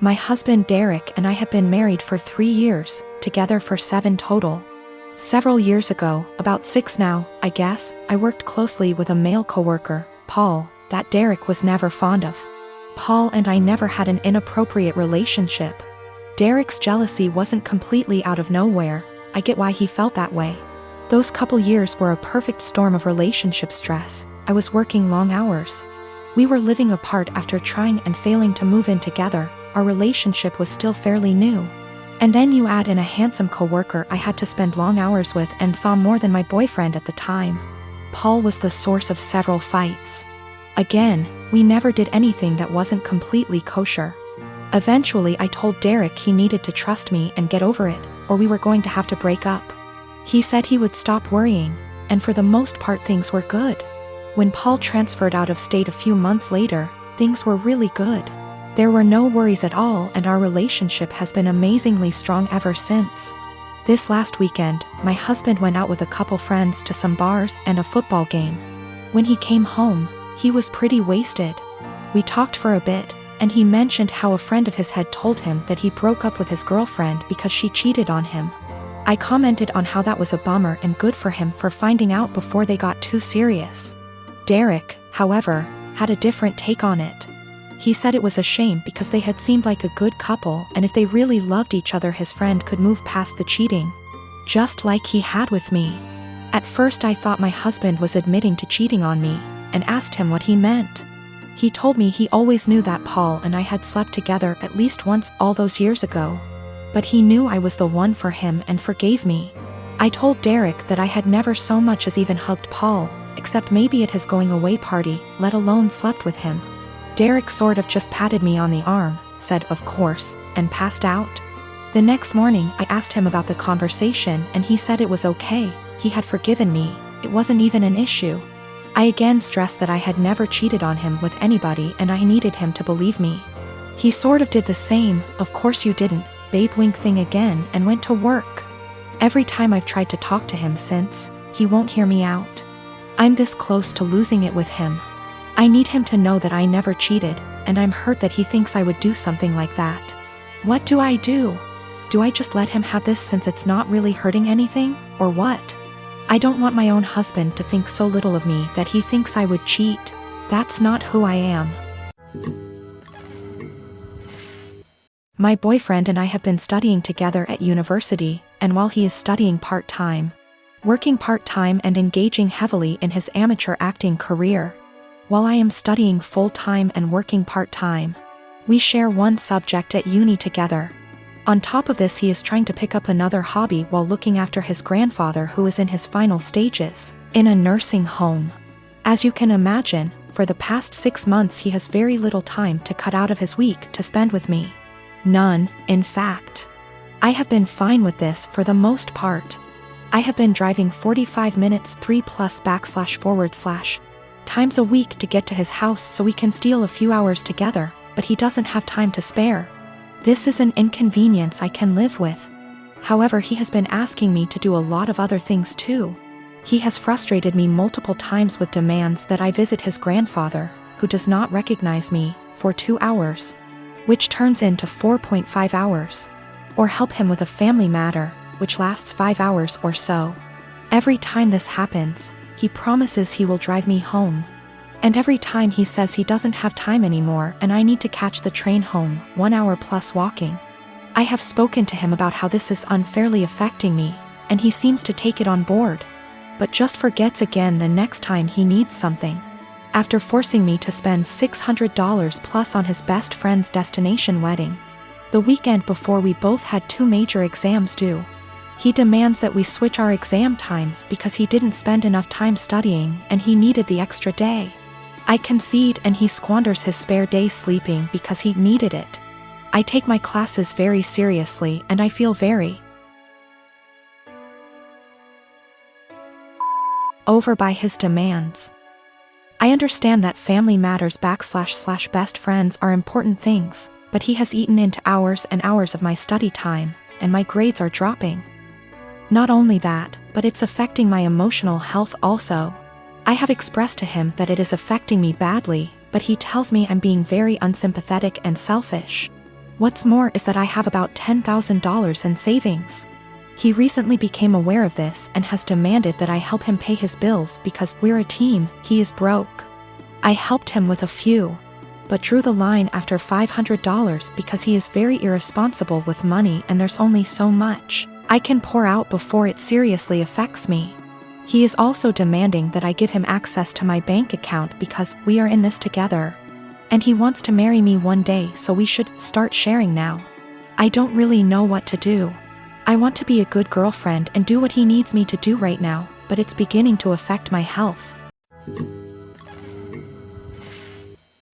My husband Derek and I have been married for 3 years, together for 7 total. Several years ago, about 6 now, I guess, I worked closely with a male coworker, Paul, that Derek was never fond of. Paul and I never had an inappropriate relationship. Derek's jealousy wasn't completely out of nowhere. I get why he felt that way. Those couple years were a perfect storm of relationship stress. I was working long hours. We were living apart after trying and failing to move in together. Our relationship was still fairly new. And then you add in a handsome coworker I had to spend long hours with and saw more than my boyfriend at the time. Paul was the source of several fights. Again, we never did anything that wasn't completely kosher. Eventually I told Derek he needed to trust me and get over it, or we were going to have to break up. He said he would stop worrying, and for the most part things were good. When Paul transferred out of state a few months later, things were really good. There were no worries at all, and our relationship has been amazingly strong ever since. This last weekend, my husband went out with a couple friends to some bars and a football game. When he came home, he was pretty wasted. We talked for a bit, and he mentioned how a friend of his had told him that he broke up with his girlfriend because she cheated on him. I commented on how that was a bummer and good for him for finding out before they got too serious. Derek, however, had a different take on it. He said it was a shame because they had seemed like a good couple, and if they really loved each other his friend could move past the cheating. Just like he had with me. At first I thought my husband was admitting to cheating on me, and asked him what he meant. He told me he always knew that Paul and I had slept together at least once all those years ago. But he knew I was the one for him and forgave me. I told Derek that I had never so much as even hugged Paul, except maybe at his going away party, let alone slept with him. Derek sort of just patted me on the arm, said of course, and passed out. The next morning I asked him about the conversation and he said it was okay, he had forgiven me, it wasn't even an issue. I again stressed that I had never cheated on him with anybody and I needed him to believe me. He sort of did the same, of course you didn't, babe wink thing again, and went to work. Every time I've tried to talk to him since, he won't hear me out. I'm this close to losing it with him. I need him to know that I never cheated, and I'm hurt that he thinks I would do something like that. What do I do? Do I just let him have this since it's not really hurting anything, or what? I don't want my own husband to think so little of me that he thinks I would cheat. That's not who I am. My boyfriend and I have been studying together at university, and while he is studying part-time, working part-time and engaging heavily in his amateur acting career, while I am studying full-time and working part-time, we share one subject at uni together. On top of this he is trying to pick up another hobby while looking after his grandfather who is in his final stages, in a nursing home. As you can imagine, for the past 6 months he has very little time to cut out of his week to spend with me. None, in fact. I have been fine with this for the most part. I have been driving 45 minutes 3+// times a week to get to his house so we can steal a few hours together, but he doesn't have time to spare. This is an inconvenience I can live with. However, he has been asking me to do a lot of other things too. He has frustrated me multiple times with demands that I visit his grandfather, who does not recognize me, for 2 hours, which turns into 4.5 hours, or help him with a family matter, which lasts 5 hours or so. Every time this happens, he promises he will drive me home. And every time he says he doesn't have time anymore and I need to catch the train home, 1 hour plus walking. I have spoken to him about how this is unfairly affecting me, and he seems to take it on board, but just forgets again the next time he needs something. After forcing me to spend $600 plus on his best friend's destination wedding, the weekend before we both had 2 major exams due, he demands that we switch our exam times because he didn't spend enough time studying and he needed the extra day. I concede and he squanders his spare day sleeping because he needed it. I take my classes very seriously and I feel very over by his demands. I understand that family matters / best friends are important things, but he has eaten into hours and hours of my study time, and my grades are dropping. Not only that, but it's affecting my emotional health also. I have expressed to him that it is affecting me badly, but he tells me I'm being very unsympathetic and selfish. What's more is that I have about $10,000 in savings. He recently became aware of this and has demanded that I help him pay his bills because we're a team. He is broke. I helped him with a few, but drew the line after $500 because he is very irresponsible with money and there's only so much I can pour out before it seriously affects me. He is also demanding that I give him access to my bank account because we are in this together. And he wants to marry me one day, so we should start sharing now. I don't really know what to do. I want to be a good girlfriend and do what he needs me to do right now, but it's beginning to affect my health.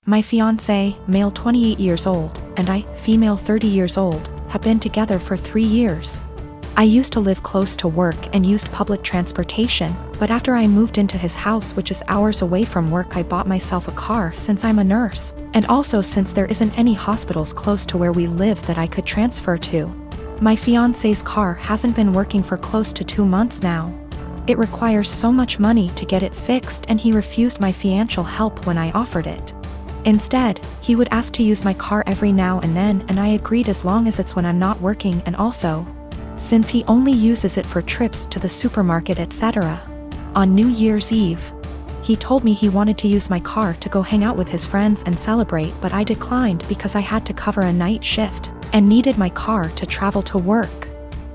My fiancé, male 28 years old, and I, female 30 years old, have been together for 3 years. I used to live close to work and used public transportation, but after I moved into his house, which is hours away from work, I bought myself a car since I'm a nurse, and also since there isn't any hospitals close to where we live that I could transfer to. My fiancé's car hasn't been working for close to 2 months now. It requires so much money to get it fixed, and he refused my financial help when I offered it. Instead, he would ask to use my car every now and then, and I agreed as long as it's when I'm not working, and also, since he only uses it for trips to the supermarket, etc. On New Year's Eve, he told me he wanted to use my car to go hang out with his friends and celebrate, but I declined because I had to cover a night shift and needed my car to travel to work.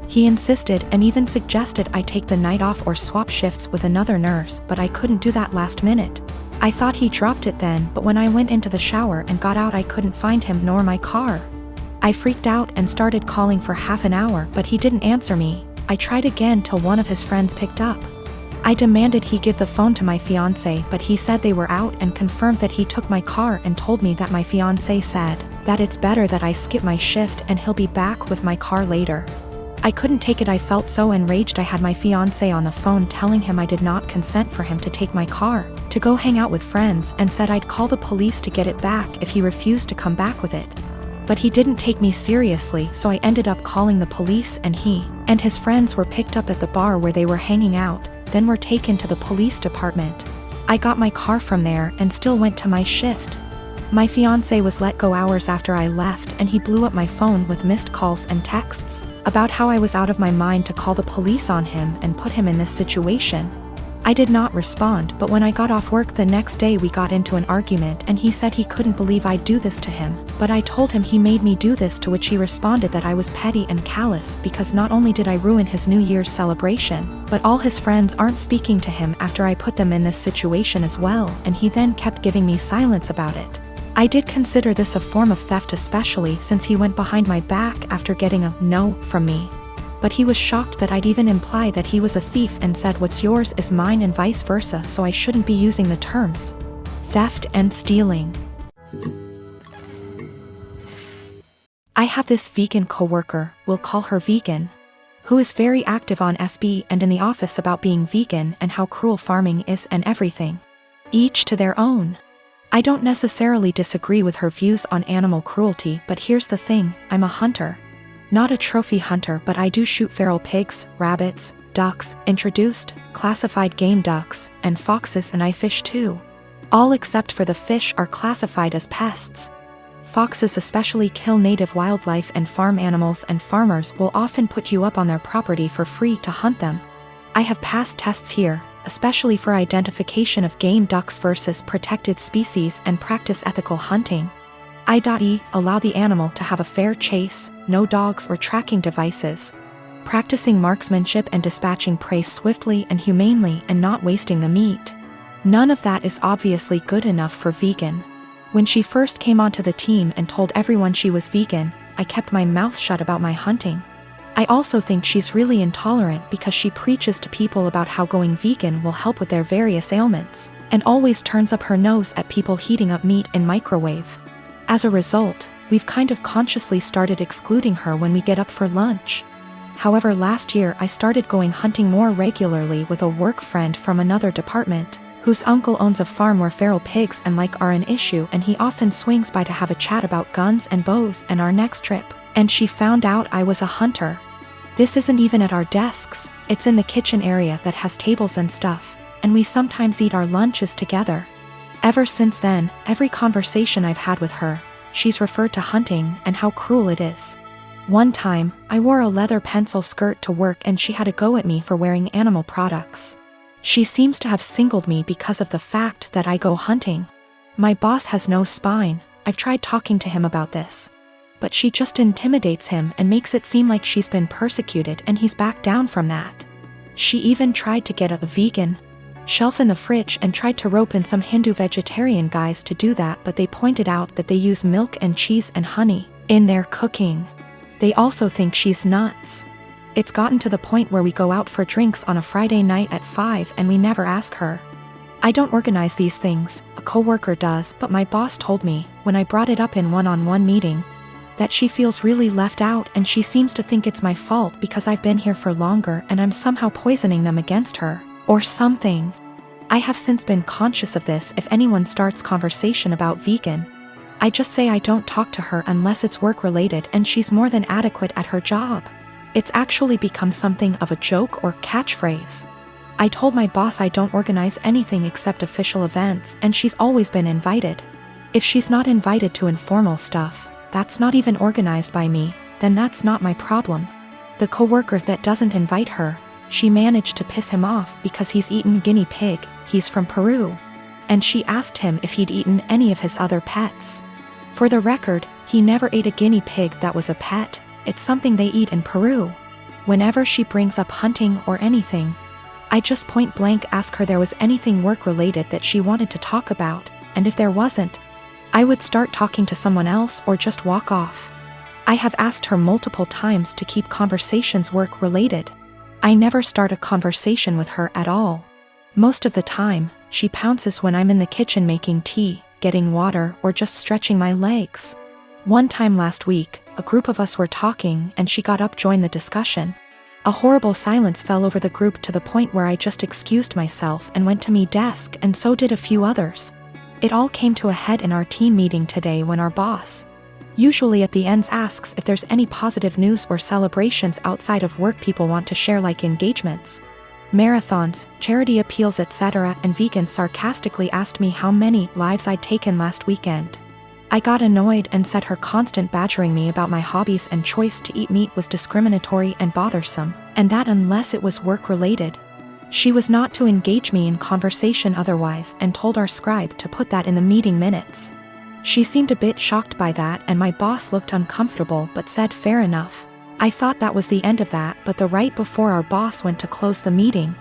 He insisted and even suggested I take the night off or swap shifts with another nurse, but I couldn't do that last minute. I thought he dropped it then, but when I went into the shower and got out, I couldn't find him nor my car. I freaked out and started calling for half an hour, but he didn't answer me. I tried again till one of his friends picked up. I demanded he give the phone to my fiancé, but he said they were out and confirmed that he took my car and told me that my fiancé said that it's better that I skip my shift and he'll be back with my car later. I couldn't take it. I felt so enraged. I had my fiancé on the phone telling him I did not consent for him to take my car to go hang out with friends, and said I'd call the police to get it back if he refused to come back with it. But he didn't take me seriously, so I ended up calling the police, and he and his friends were picked up at the bar where they were hanging out, then were taken to the police department. I got my car from there and still went to my shift. My fiancé was let go hours after I left, and he blew up my phone with missed calls and texts about how I was out of my mind to call the police on him and put him in this situation. I did not respond, but when I got off work the next day we got into an argument, and he said he couldn't believe I'd do this to him, but I told him he made me do this, to which he responded that I was petty and callous because not only did I ruin his New Year's celebration, but all his friends aren't speaking to him after I put them in this situation as well, and he then kept giving me silence about it. I did consider this a form of theft, especially since he went behind my back after getting a no from me. But he was shocked that I'd even imply that he was a thief and said what's yours is mine and vice versa, so I shouldn't be using the terms theft and stealing. I have this vegan coworker, we'll call her Vegan, who is very active on FB and in the office about being vegan and how cruel farming is and everything. Each to their own. I don't necessarily disagree with her views on animal cruelty, but here's the thing, I'm a hunter. Not a trophy hunter, but I do shoot feral pigs, rabbits, ducks, introduced, classified game ducks, and foxes, and I fish too. All except for the fish are classified as pests. Foxes especially kill native wildlife and farm animals, and farmers will often put you up on their property for free to hunt them. I have passed tests here, especially for identification of game ducks versus protected species, and practice ethical hunting. I.e. allow the animal to have a fair chase, no dogs or tracking devices. Practicing marksmanship and dispatching prey swiftly and humanely and not wasting the meat. None of that is obviously good enough for Vegan. When she first came onto the team and told everyone she was vegan, I kept my mouth shut about my hunting. I also think she's really intolerant because she preaches to people about how going vegan will help with their various ailments, and always turns up her nose at people heating up meat in microwave. As a result, we've kind of consciously started excluding her when we get up for lunch. However, last year I started going hunting more regularly with a work friend from another department, whose uncle owns a farm where feral pigs and like are an issue, and he often swings by to have a chat about guns and bows and our next trip, and she found out I was a hunter. This isn't even at our desks, it's in the kitchen area that has tables and stuff, and we sometimes eat our lunches together. Ever since then, every conversation I've had with her, she's referred to hunting and how cruel it is. One time, I wore a leather pencil skirt to work and she had a go at me for wearing animal products. She seems to have singled me because of the fact that I go hunting. My boss has no spine. I've tried talking to him about this. But she just intimidates him and makes it seem like she's been persecuted and he's backed down from that. She even tried to get a vegan shelf in the fridge and tried to rope in some Hindu vegetarian guys to do that, but they pointed out that they use milk and cheese and honey in their cooking. They also think she's nuts. It's gotten to the point where we go out for drinks on a Friday night at 5 and we never ask her. I don't organize these things, a coworker does, but my boss told me, when I brought it up in one-on-one meeting, that she feels really left out and she seems to think it's my fault because I've been here for longer and I'm somehow poisoning them against her, or something. I have since been conscious of this. If anyone starts conversation about vegan, I just say I don't talk to her unless it's work-related and she's more than adequate at her job. It's actually become something of a joke or catchphrase. I told my boss I don't organize anything except official events and she's always been invited. If she's not invited to informal stuff, that's not even organized by me, then that's not my problem. The coworker that doesn't invite her, she managed to piss him off because he's eaten guinea pig, he's from Peru. And she asked him if he'd eaten any of his other pets. For the record, he never ate a guinea pig that was a pet, it's something they eat in Peru. Whenever she brings up hunting or anything, I just point blank ask her there was anything work-related that she wanted to talk about, and if there wasn't, I would start talking to someone else or just walk off. I have asked her multiple times to keep conversations work-related. I never start a conversation with her at all. Most of the time, she pounces when I'm in the kitchen making tea, getting water, or just stretching my legs. One time last week, a group of us were talking and she got up to join the discussion. A horrible silence fell over the group to the point where I just excused myself and went to my desk, and so did a few others. It all came to a head in our team meeting today when our boss, usually at the ends, asks if there's any positive news or celebrations outside of work people want to share, like engagements, marathons, charity appeals, etc., and vegan sarcastically asked me how many lives I'd taken last weekend. I got annoyed and said her constant badgering me about my hobbies and choice to eat meat was discriminatory and bothersome, and that unless it was work-related, she was not to engage me in conversation otherwise, and told our scribe to put that in the meeting minutes. She seemed a bit shocked by that and my boss looked uncomfortable but said fair enough. I thought that was the end of that, but the right before our boss went to close the meeting,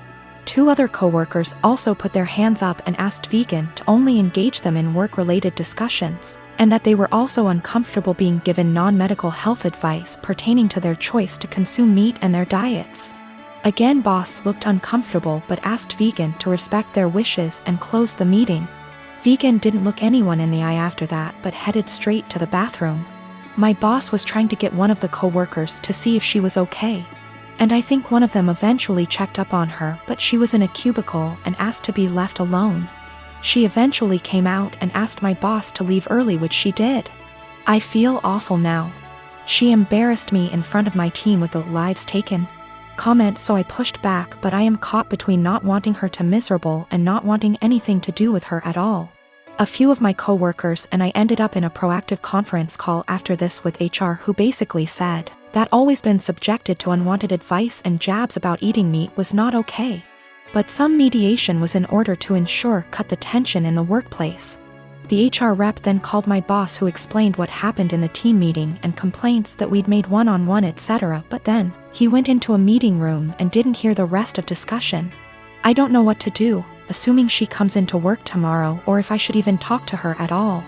2 other coworkers also put their hands up and asked vegan to only engage them in work-related discussions, and that they were also uncomfortable being given non-medical health advice pertaining to their choice to consume meat and their diets. Again, boss looked uncomfortable but asked vegan to respect their wishes and closed the meeting. Vegan didn't look anyone in the eye after that but headed straight to the bathroom. My boss was trying to get one of the coworkers to see if she was okay, and I think one of them eventually checked up on her, but she was in a cubicle and asked to be left alone. She eventually came out and asked my boss to leave early, which she did. I feel awful now. She embarrassed me in front of my team with the lives taken comment, so I pushed back, but I am caught between not wanting her to miserable and not wanting anything to do with her at all. A few of my coworkers and I ended up in a proactive conference call after this with HR, who basically said that always been subjected to unwanted advice and jabs about eating meat was not okay. But some mediation was in order to cut the tension in the workplace. The HR rep then called my boss, who explained what happened in the team meeting and complaints that we'd made one-on-one, etc., but then he went into a meeting room and didn't hear the rest of discussion. I don't know what to do, assuming she comes into work tomorrow, or if I should even talk to her at all.